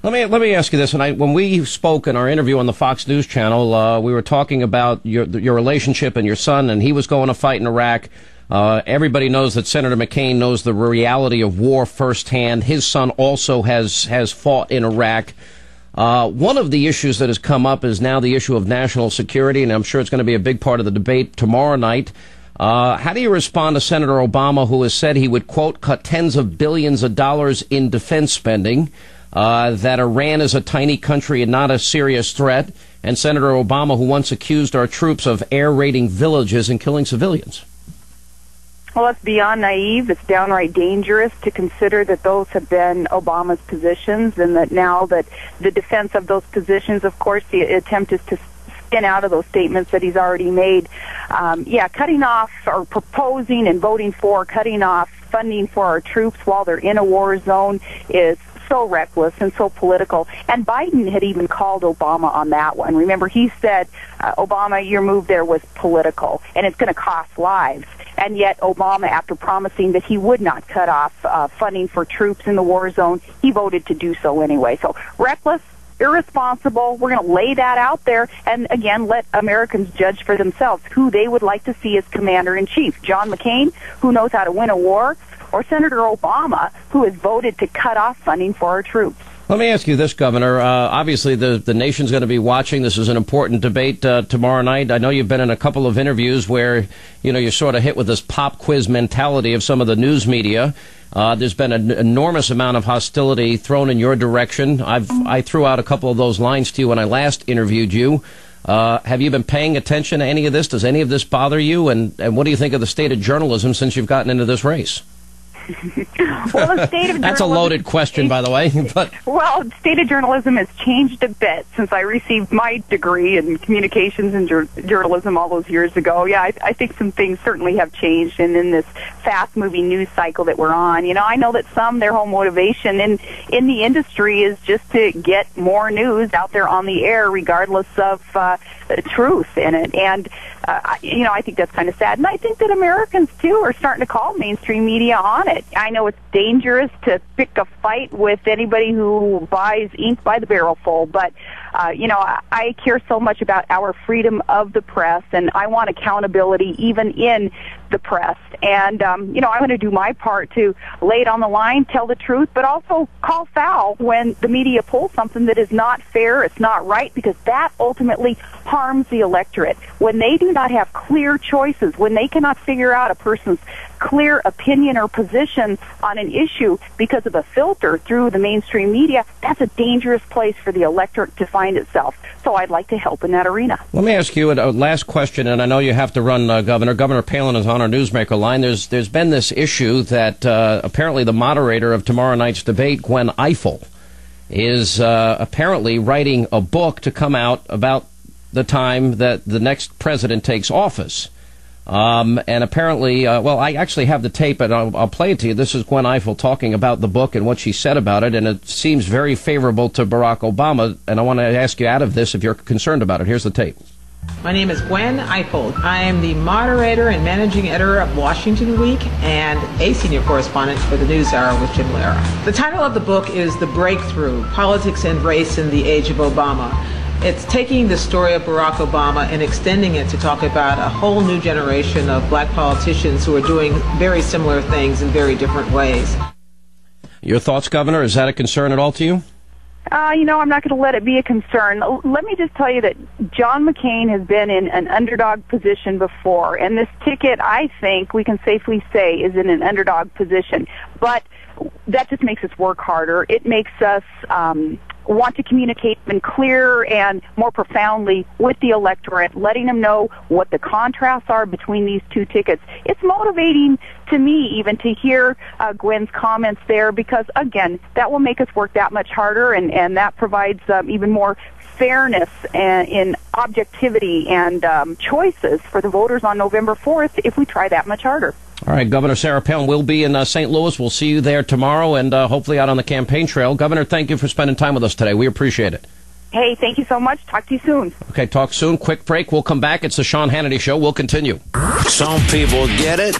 Let me ask you this. When we spoke in our interview on the Fox News channel, we were talking about your relationship and your son, and he was going to fight in Iraq. Everybody knows that Senator McCain knows the reality of war firsthand. His son also has fought in Iraq. One of the issues that has come up is now the issue of national security, and I'm sure it's going to be a big part of the debate tomorrow night. How do you respond to Senator Obama, who has said he would, quote, cut tens of billions of dollars in defense spending, that Iran is a tiny country and not a serious threat, and Senator Obama, who once accused our troops of air raiding villages and killing civilians? Well, it's beyond naive. It's downright dangerous to consider that those have been Obama's positions, and that now that the defense of those positions, of course, the attempt is to spin out of those statements that he's already made. Cutting off or proposing and voting for cutting off funding for our troops while they're in a war zone is so reckless and so political. And Biden had even called Obama on that one. Remember, he said, Obama, your move there was political, and it's going to cost lives. And yet Obama, after promising that he would not cut off funding for troops in the war zone, he voted to do so anyway. So reckless, irresponsible. We're going to lay that out there and, again, let Americans judge for themselves who they would like to see as commander-in-chief. John McCain, who knows how to win a war, or Senator Obama, who has voted to cut off funding for our troops. Let me ask you this, Governor. Obviously, the nation's going to be watching. This is an important debate tomorrow night. I know you've been in a couple of interviews where, you're sort of hit with this pop quiz mentality of some of the news media. There's been an enormous amount of hostility thrown in your direction. I threw out a couple of those lines to you when I last interviewed you. Have you been paying attention to any of this? Does any of this bother you? And what do you think of the state of journalism since you've gotten into this race? Well, the state of That's a loaded question, by the way. But well, the state of journalism has changed a bit since I received my degree in communications and journalism all those years ago. Yeah, I think some things certainly have changed, and in this fast-moving news cycle that we're on, I know that their whole motivation in the industry is just to get more news out there on the air, regardless of truth in it. And I think that's kind of sad. And I think that Americans, too, are starting to call mainstream media on it. I know it's dangerous to pick a fight with anybody who buys ink by the barrelful, but, I care so much about our freedom of the press, and I want accountability even in the press. And, I want to do my part to lay it on the line, tell the truth, but also call foul when the media pulls something that is not fair, it's not right, because that ultimately harms the electorate. When they do not have clear choices, when they cannot figure out a person's clear opinion or position on an issue because of a filter through the mainstream media, that's a dangerous place for the electorate to find itself. So I'd like to help in that arena. Let me ask you a last question, and I know you have to run, Governor. Governor Palin is on our Newsmaker line. There's been this issue that apparently the moderator of tomorrow night's debate, Gwen Ifill, is apparently writing a book to come out about the time that the next president takes office. And apparently, I actually have the tape, and I'll play it to you. This is Gwen Ifill talking about the book and what she said about it, and it seems very favorable to Barack Obama, and I want to ask you out of this if you're concerned about it. Here's the tape. My name is Gwen Ifill. I am the moderator and managing editor of Washington Week and a senior correspondent for the NewsHour with Jim Lehrer. The title of the book is The Breakthrough: Politics and Race in the Age of Obama. It's taking the story of Barack Obama and extending it to talk about a whole new generation of black politicians who are doing very similar things in very different ways. Your thoughts, Governor? Is that a concern at all to you? I'm not going to let it be a concern. Let me just tell you that John McCain has been in an underdog position before, and this ticket, I think we can safely say, is in an underdog position. But that just makes us work harder. It makes us want to communicate even clearer and more profoundly with the electorate, letting them know what the contrasts are between these two tickets. It's motivating to me even to hear Gwen's comments there, because, again, that will make us work that much harder, and that provides even more fairness and in objectivity and choices for the voters on November 4th if we try that much harder. All right, Governor Sarah Palin will be in St. Louis. We'll see you there tomorrow and hopefully out on the campaign trail. Governor, thank you for spending time with us today. We appreciate it. Hey, thank you so much. Talk to you soon. Okay, talk soon. Quick break. We'll come back. It's the Sean Hannity Show. We'll continue. Some people get it.